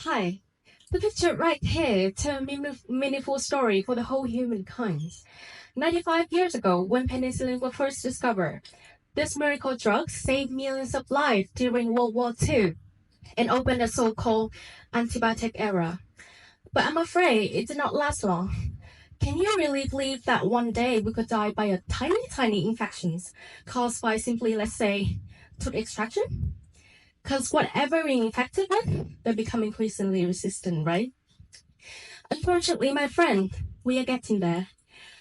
Hi. The picture right here tells a meaningful story for the whole humankind. 95 years ago, when penicillin was first discovered, this miracle drug saved millions of lives during World War II and opened a so-called antibiotic era. But I'm afraid it did not last long. Can you really believe that one day we could die by a tiny infections caused by simply, let's say, tooth extraction? Because whatever we're infected with, they become increasingly resistant, right? Unfortunately, my friend, we are getting there.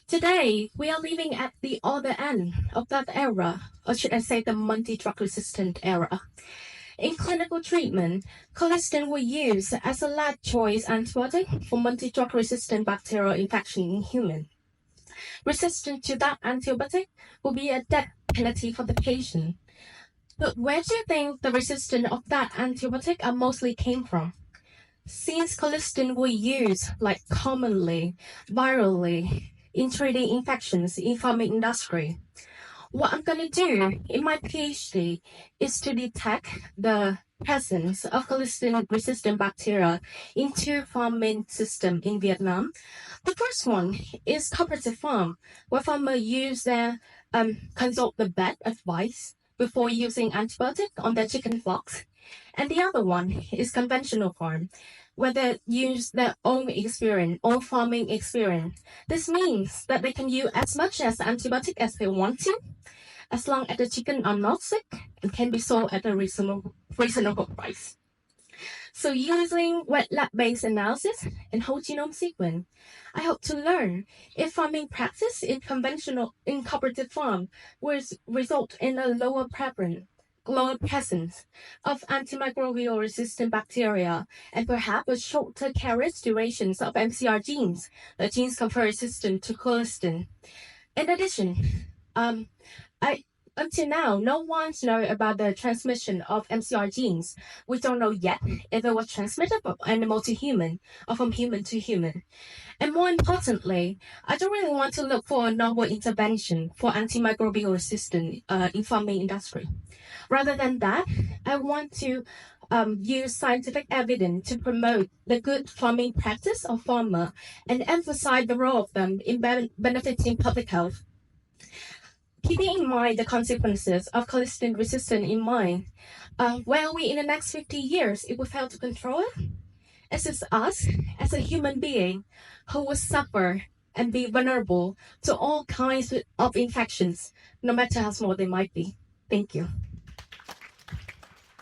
Today, we are living at the other end of that era, or should I say the multi-drug resistant era. In clinical treatment, colistin was used as a last choice antibiotic for multi-drug resistant bacterial infection in humans. Resistance to that antibiotic will be a death penalty for the patient. But where do you think the resistance of that antibiotic are mostly came from? Since colistin was used commonly, virally, in treating infections in farming industry, what I'm going to do in my PhD is to detect the presence of colistin-resistant bacteria in two farming systems in Vietnam. The first one is cooperative farm, where farmers use their consult the vet advice before using antibiotic on their chicken flocks. And the other one is conventional farm, where they use their own experience, own farming experience. This means that they can use as much as antibiotic as they want to, as long as the chicken are not sick and can be sold at a reasonable price. So using wet lab-based analysis and whole genome sequence, I hope to learn if farming practice in cooperative farm will result in a lower presence of antimicrobial resistant bacteria and perhaps a shorter carriage durations of MCR genes, the genes confer resistant to colistin. In addition, I until now, no one's know about the transmission of MCR genes. We don't know yet if it was transmitted from animal to human or from human to human. And more importantly, I don't really want to look for a novel intervention for antimicrobial resistance in farming industry. Rather than that, I want to use scientific evidence to promote the good farming practice of farmer and emphasize the role of them in benefiting public health. Keeping in mind the consequences of colistin resistance in mind, where we in the next 50 years, if we fail to control it, it's just us as a human being who will suffer and be vulnerable to all kinds of infections, no matter how small they might be. Thank you.